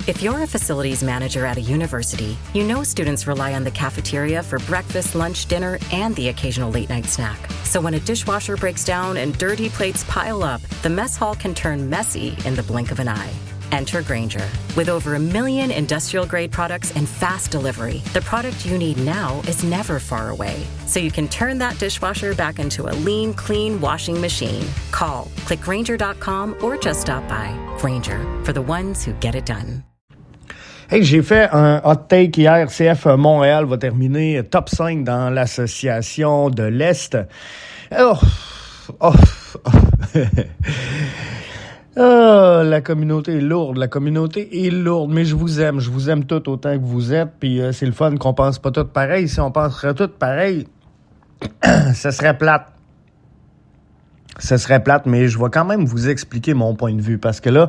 If you're a facilities manager at a university, you know students rely on the cafeteria for breakfast, lunch, dinner, and the occasional late-night snack. So when a dishwasher breaks down and dirty plates pile up, the mess hall can turn messy in the blink of an eye. Enter Grainger. With over 1 million industrial-grade products and fast delivery, the product you need now is never far away. So you can turn that dishwasher back into a lean, clean washing machine. Call, click Grainger.com or just stop by. Grainger, for the ones who get it done. Hey, j'ai fait un hot take hier. CF Montréal va terminer top 5 dans l'association de l'Est. La communauté est lourde, mais je vous aime tout autant que vous êtes, puis c'est le fun qu'on pense pas tout pareil. Si on penserait tout pareil, ça serait plate. Mais je vais quand même vous expliquer mon point de vue, parce que là,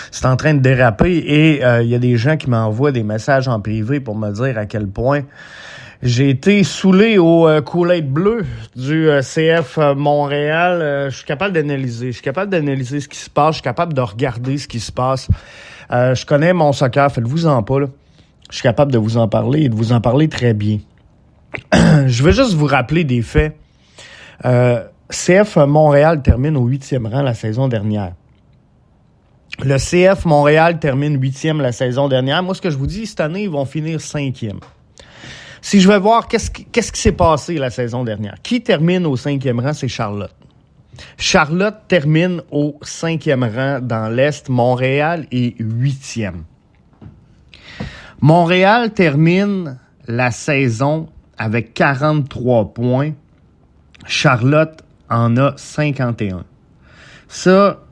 c'est en train de déraper et il y a des gens qui m'envoient des messages en privé pour me dire à quel point j'ai été saoulé au Kool-Aid bleu du CF Montréal. Je suis capable d'analyser ce qui se passe, je suis capable de regarder ce qui se passe. Je connais mon soccer, faites-vous-en pas, là. Je suis capable de vous en parler et de vous en parler très bien. Je veux juste vous rappeler des faits. CF Montréal termine au 8e rang la saison dernière. Le CF Montréal termine 8e la saison dernière. Moi, ce que je vous dis, cette année, ils vont finir 5e. Si je vais voir qu'est-ce qui s'est passé la saison dernière. Qui termine au 5e rang? C'est Charlotte. Charlotte termine au 5e rang dans l'Est. Montréal est 8e. Montréal termine la saison avec 43 points. Charlotte en a 51. Ça,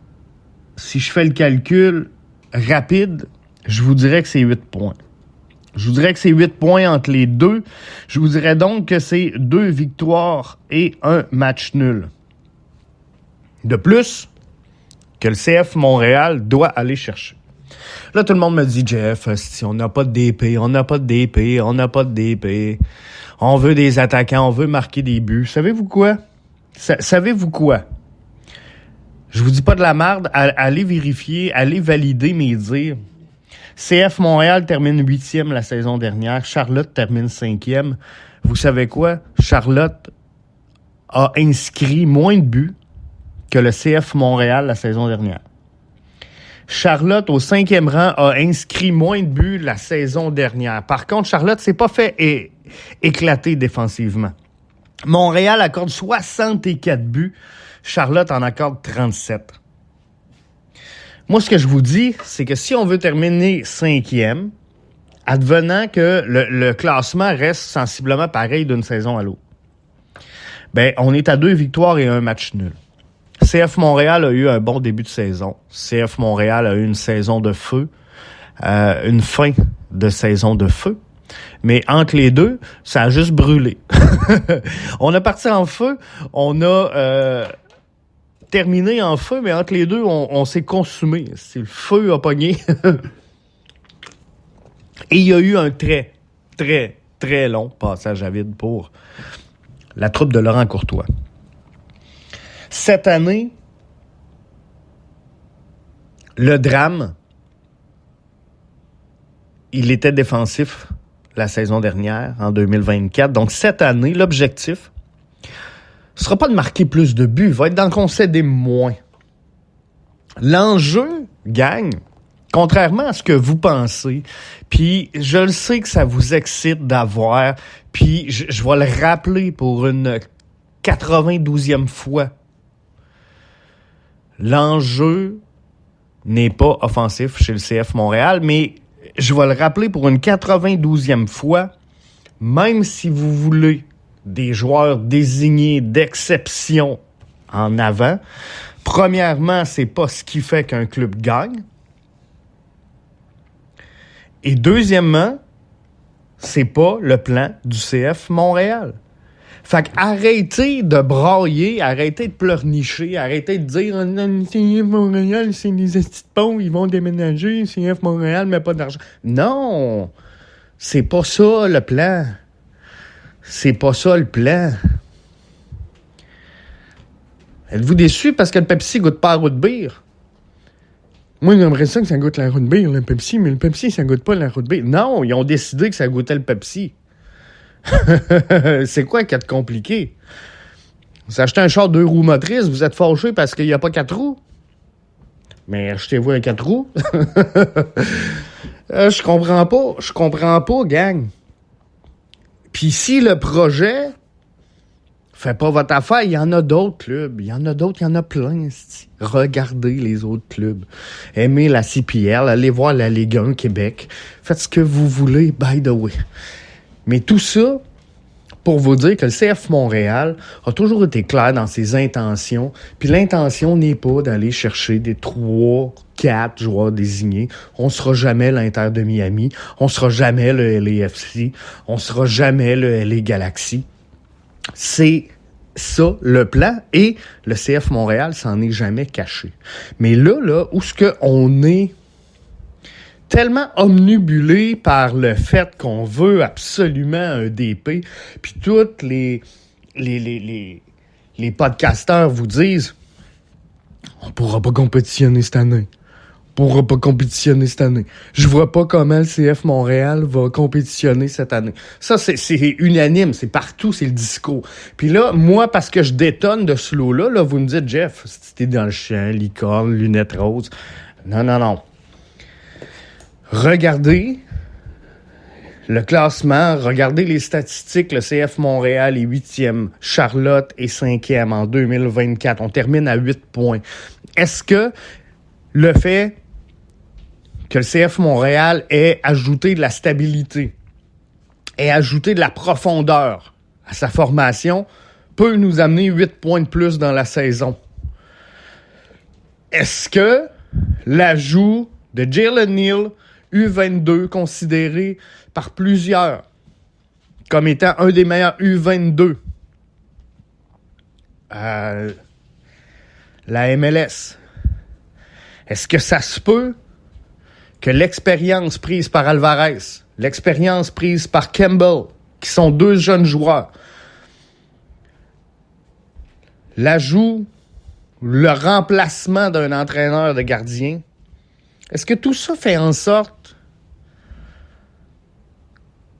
si je fais le calcul rapide, je vous dirais que c'est 8 points. Je vous dirais que c'est 8 points entre les deux. Je vous dirais donc que c'est 2 victoires et 1 match nul. De plus, que le CF Montréal doit aller chercher. Là, tout le monde me dit, Jeff, si on n'a pas de DP, on veut des attaquants, on veut marquer des buts. Savez-vous quoi? Je vous dis pas de la merde, allez vérifier, allez valider mes dires. CF Montréal termine 8e la saison dernière, Charlotte termine 5e. Vous savez quoi? Charlotte a inscrit moins de buts que le CF Montréal la saison dernière. Charlotte, au 5e rang, a inscrit moins de buts la saison dernière. Par contre, Charlotte s'est pas fait éclater défensivement. Montréal accorde 64 buts. Charlotte en accorde 37. Moi, ce que je vous dis, c'est que si on veut terminer 5e, advenant que le classement reste sensiblement pareil d'une saison à l'autre, ben, on est à 2 victoires et 1 match nul. CF Montréal a eu un bon début de saison. CF Montréal a eu une saison de feu, une fin de saison de feu. Mais entre les deux, ça a juste brûlé. On a parti en feu, on a terminé en feu, mais entre les deux, on s'est consumé. C'est le feu a pogné. Et il y a eu un très, très, très long passage à vide pour la troupe de Laurent Courtois. Cette année, le drame, il était défensif la saison dernière, en 2024. Donc, cette année, l'objectif ne sera pas de marquer plus de buts, va être d'en concéder moins. L'enjeu, gang, contrairement à ce que vous pensez, puis je le sais que ça vous excite d'avoir, puis je vais le rappeler pour une 92e fois. L'enjeu n'est pas offensif chez le CF Montréal, mais je vais le rappeler pour une 92e fois, même si vous voulez des joueurs désignés d'exception en avant, premièrement, c'est pas ce qui fait qu'un club gagne. Et deuxièmement, c'est pas le plan du CF Montréal. Fait qu'arrêtez de brailler, arrêtez de pleurnicher, arrêtez de dire « CF Montréal, c'est des petits ponts, ils vont déménager, CF Montréal met pas d'argent. » Non! C'est pas ça le plan. C'est pas ça le plan. Êtes-vous déçus parce que le Pepsi goûte pas à root beer? Moi, j'aimerais ça que ça goûte la root beer, le Pepsi, mais le Pepsi, ça goûte pas la root beer. Non, ils ont décidé que ça goûtait le Pepsi. C'est quoi qu'il y a de compliqué? Vous achetez un char 2 roues motrices, vous êtes fâché parce qu'il n'y a pas 4 roues? Mais achetez-vous un 4 roues? Je comprends pas, gang. Puis si le projet fait pas votre affaire, il y en a d'autres clubs. Il y en a plein. Regardez les autres clubs. Aimez la CPL, allez voir la Ligue 1 Québec. Faites ce que vous voulez, by the way. Mais tout ça, pour vous dire que le CF Montréal a toujours été clair dans ses intentions. Puis l'intention n'est pas d'aller chercher des 3, 4 joueurs désignés. On sera jamais l'Inter de Miami. On sera jamais le LAFC. On sera jamais le LA Galaxy. C'est ça, le plan, et le CF Montréal s'en est jamais caché. Mais là, où est-ce qu'on est tellement omnibulé par le fait qu'on veut absolument un DP, puis tous les podcasteurs vous disent « On pourra pas compétitionner cette année. Je vois pas comment le CF Montréal va compétitionner cette année. » Ça, c'est unanime, c'est partout, c'est le discours. Puis là, moi, parce que je détonne de ce lot-là, là, vous me dites « Jeff, si t'es dans le champ, licorne, lunettes roses. » Non. Regardez le classement, regardez les statistiques. Le CF Montréal est 8e, Charlotte est 5e en 2024. On termine à 8 points. Est-ce que le fait que le CF Montréal ait ajouté de la stabilité, ait ajouté de la profondeur à sa formation, peut nous amener 8 points de plus dans la saison? Est-ce que l'ajout de Jalen Neal, U22, considéré par plusieurs comme étant un des meilleurs U22 à la MLS, est-ce que ça se peut que l'expérience prise par Alvarez, l'expérience prise par Campbell, qui sont 2 jeunes joueurs, l'ajout, le remplacement d'un entraîneur de gardien, est-ce que tout ça fait en sorte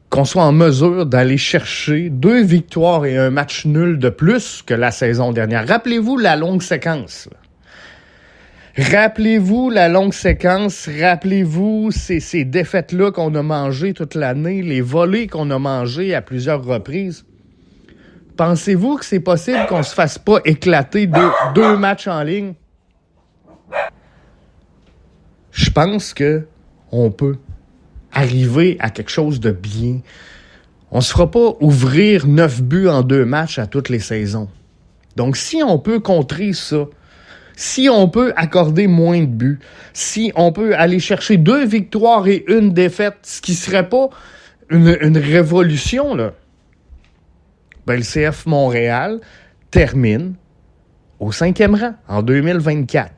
qu'on soit en mesure d'aller chercher 2 victoires et un match nul de plus que la saison dernière? Rappelez-vous la longue séquence. Rappelez-vous ces défaites-là qu'on a mangées toute l'année, les volées qu'on a mangées à plusieurs reprises. Pensez-vous que c'est possible qu'on se fasse pas éclater 2 matchs en ligne? Je pense que on peut arriver à quelque chose de bien. On se fera pas ouvrir 9 buts en 2 matchs à toutes les saisons. Donc, si on peut contrer ça, si on peut accorder moins de buts, si on peut aller chercher 2 victoires et 1 défaite, ce qui serait pas une révolution, là, ben, le CF Montréal termine au 5e rang en 2024.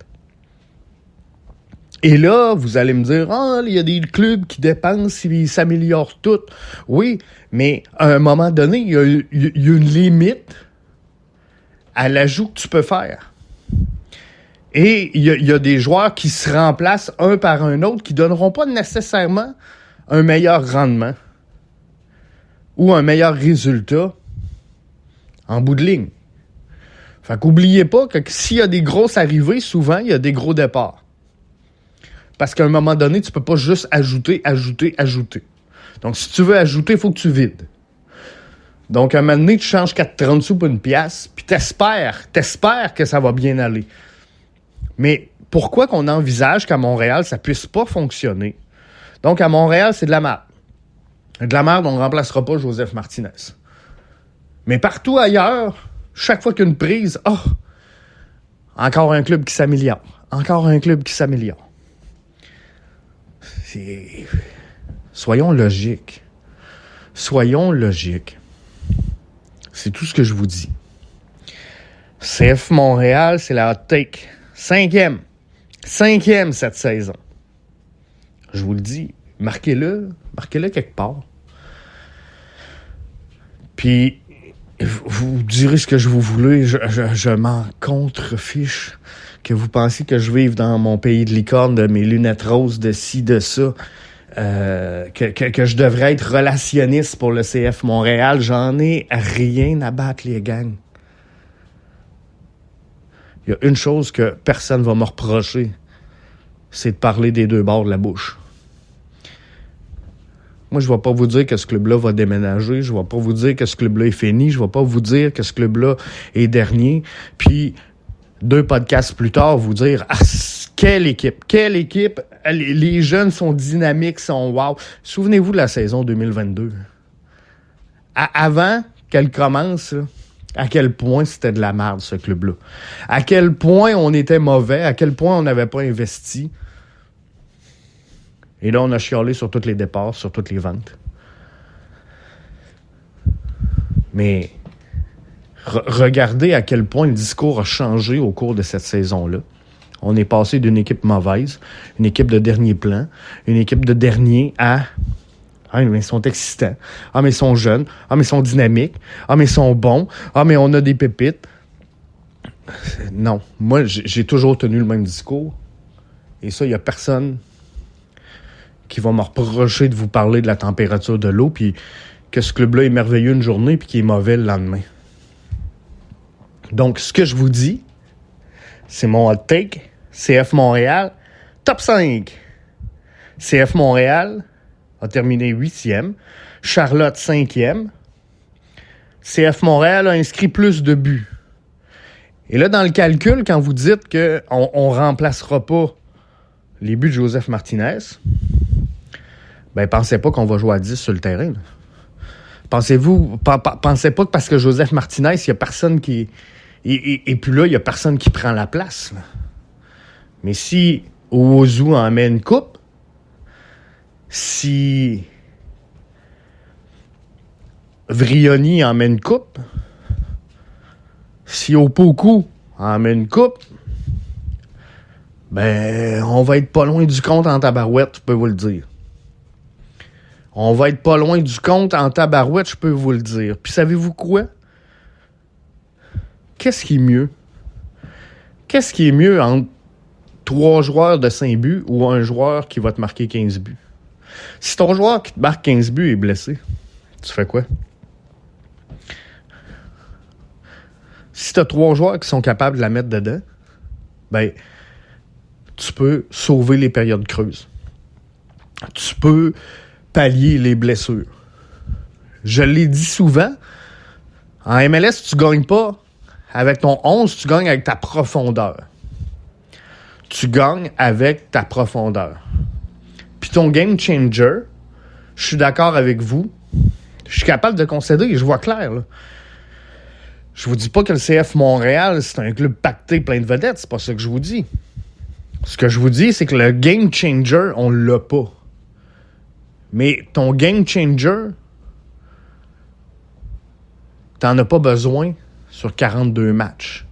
Et là, vous allez me dire, il y a des clubs qui dépensent, ils s'améliorent tout. Oui, mais à un moment donné, il y a une limite à l'ajout que tu peux faire. Et il y a des joueurs qui se remplacent un par un autre qui ne donneront pas nécessairement un meilleur rendement ou un meilleur résultat en bout de ligne. Fait qu'oubliez pas que s'il y a des grosses arrivées, souvent, il y a des gros départs. Parce qu'à un moment donné, tu peux pas juste ajouter. Donc, si tu veux ajouter, il faut que tu vides. Donc, à un moment donné, tu changes 4,30 sous pour 1 pièce, puis t'espères que ça va bien aller. Mais pourquoi qu'on envisage qu'à Montréal, ça puisse pas fonctionner? Donc, à Montréal, c'est de la merde. De la merde, on ne remplacera pas Joseph Martinez. Mais partout ailleurs, chaque fois qu'il y a une prise, encore un club qui s'améliore. Soyons logiques. C'est tout ce que je vous dis. CF Montréal, c'est la hot take. 5e cette saison. Je vous le dis, marquez-le quelque part. Puis, Vous direz ce que je vous voulez, je m'en contrefiche que vous pensez que je vive dans mon pays de licorne, de mes lunettes roses, de ci, de ça, que je devrais être relationniste pour le CF Montréal. J'en ai rien à battre, les gangs. Il y a une chose que personne va me reprocher, c'est de parler des deux bords de la bouche. Moi, je ne vais pas vous dire que ce club-là va déménager. Je ne vais pas vous dire que ce club-là est fini. Je ne vais pas vous dire que ce club-là est dernier. Puis, 2 podcasts plus tard, vous dire « Ah, quelle équipe! Quelle équipe! Les jeunes sont dynamiques, sont wow! » Souvenez-vous de la saison 2022. Avant qu'elle commence, là, à quel point c'était de la merde, ce club-là. À quel point on était mauvais, à quel point on n'avait pas investi. Et là, on a chialé sur tous les départs, sur toutes les ventes. Mais regardez à quel point le discours a changé au cours de cette saison-là. On est passé d'une équipe mauvaise, une équipe de dernier plan, une équipe de dernier à... Ah, mais ils sont excitants. Ah, mais ils sont jeunes. Ah, mais ils sont dynamiques. Ah, mais ils sont bons. Ah, mais on a des pépites. Non. Moi, j'ai toujours tenu le même discours. Et ça, il n'y a personne qui va me reprocher de vous parler de la température de l'eau, puis que ce club-là est merveilleux une journée, puis qu'il est mauvais le lendemain. Donc, ce que je vous dis, c'est mon hot take. CF Montréal, top 5. CF Montréal a terminé 8e. Charlotte, 5e. CF Montréal a inscrit plus de buts. Et là, dans le calcul, quand vous dites qu'on ne remplacera pas les buts de Joseph Martinez, ben, pensez pas qu'on va jouer à 10 sur le terrain. Là. Pensez pas que parce que Joseph Martinez, il n'y a personne qui... Et puis là, il n'y a personne qui prend la place. Là. Mais si Owosu en met une coupe, si Vrioni en met une coupe, si Opoku en met une coupe, ben, on va être pas loin du compte en tabarouette, je peux vous le dire. On va être pas loin du compte en tabarouette, je peux vous le dire. Puis savez-vous quoi? Qu'est-ce qui est mieux? Qu'est-ce qui est mieux entre 3 joueurs de 5 buts ou un joueur qui va te marquer 15 buts? Si ton joueur qui te marque 15 buts est blessé, tu fais quoi? Si tu as 3 joueurs qui sont capables de la mettre dedans, ben, tu peux sauver les périodes creuses. Tu peux pallier les blessures. Je l'ai dit souvent, en MLS, tu gagnes pas avec ton 11, tu gagnes avec ta profondeur. Tu gagnes avec ta profondeur. Puis ton game changer, je suis d'accord avec vous, je suis capable de concéder et je vois clair, là. Je vous dis pas que le CF Montréal, c'est un club pacté plein de vedettes, c'est pas ça que je vous dis. Ce que je vous dis, c'est que le game changer, on l'a pas. Mais ton game changer, t'en as pas besoin sur 42 matchs.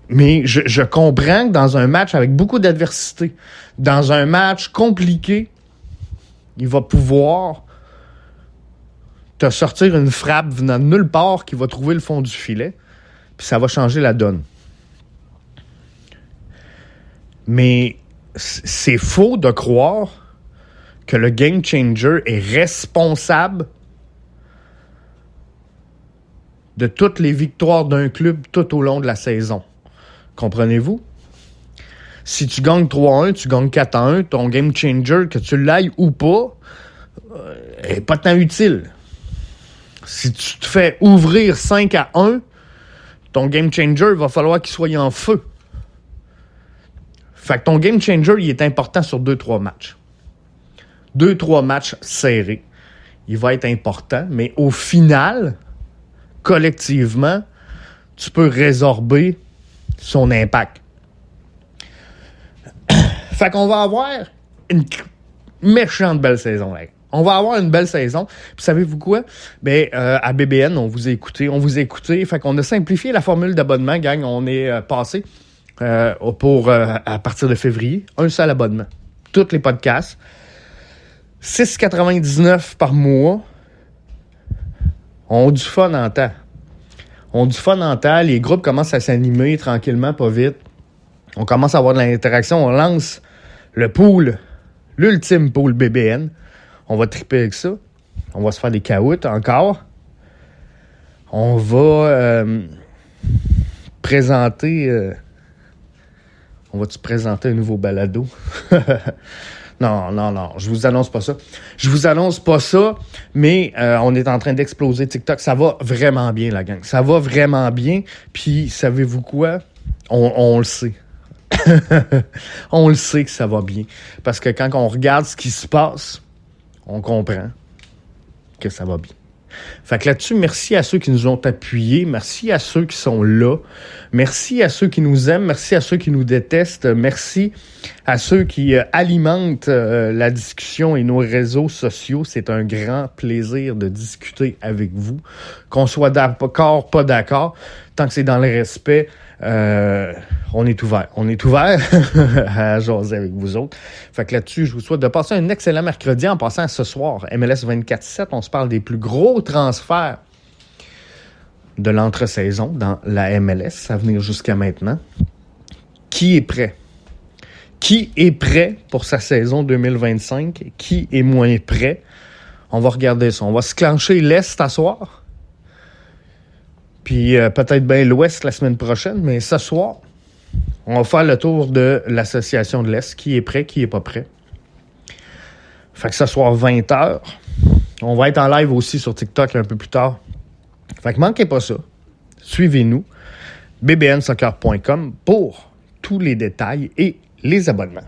Mais je comprends que dans un match avec beaucoup d'adversité, dans un match compliqué, il va pouvoir te sortir une frappe venant de nulle part qui va trouver le fond du filet, puis ça va changer la donne. Mais c'est faux de croire que le game changer est responsable de toutes les victoires d'un club tout au long de la saison. Comprenez-vous? Si tu gagnes 3-1, tu gagnes 4-1, ton game changer, que tu l'ailles ou pas, est pas tant utile. Si tu te fais ouvrir 5-1, ton game changer, va falloir qu'il soit en feu. Fait que ton game changer, il est important sur 2-3 matchs. 2-3 matchs serrés. Il va être important, mais au final, collectivement, tu peux résorber son impact. Fait qu'on va avoir une méchante belle saison. Là. On va avoir une belle saison. Puis savez-vous quoi? Ben, à BBN, on vous a écouté. Fait qu'on a simplifié la formule d'abonnement, gang. On est passé à partir de février, un seul abonnement. Tous les podcasts. 6,99 par mois. On a du fun en temps. Les groupes commencent à s'animer tranquillement, pas vite. On commence à avoir de l'interaction. On lance le pool, l'ultime pool BBN. On va triper avec ça. On va se faire des caoutes encore. On va présenter... on va-tu présenter un nouveau balado? Non, je vous annonce pas ça. Mais on est en train d'exploser TikTok. Ça va vraiment bien, la gang. Ça va vraiment bien. Puis, savez-vous quoi? On le sait. On le sait que ça va bien. Parce que quand on regarde ce qui se passe, on comprend que ça va bien. Fait que là-dessus, merci à ceux qui nous ont appuyés, merci à ceux qui sont là, merci à ceux qui nous aiment, merci à ceux qui nous détestent, merci à ceux qui alimentent la discussion et nos réseaux sociaux. C'est un grand plaisir de discuter avec vous, qu'on soit d'accord, pas d'accord, tant que c'est dans le respect. On est ouvert à jaser avec vous autres. Fait que là-dessus, je vous souhaite de passer un excellent mercredi. En passant à ce soir, MLS 24/7, on se parle des plus gros transferts de l'entre-saison dans la MLS à venir jusqu'à maintenant. Qui est prêt? Qui est prêt pour sa saison 2025? Qui est moins prêt? On va regarder ça. On va se clencher l'Est à soir. Puis peut-être bien l'Ouest la semaine prochaine, mais ce soir, on va faire le tour de l'association de l'Est. Qui est prêt, qui est pas prêt. Fait que ce soir, 20h. On va être en live aussi sur TikTok un peu plus tard. Fait que manquez pas ça. Suivez-nous, bbnsoccer.com pour tous les détails et les abonnements.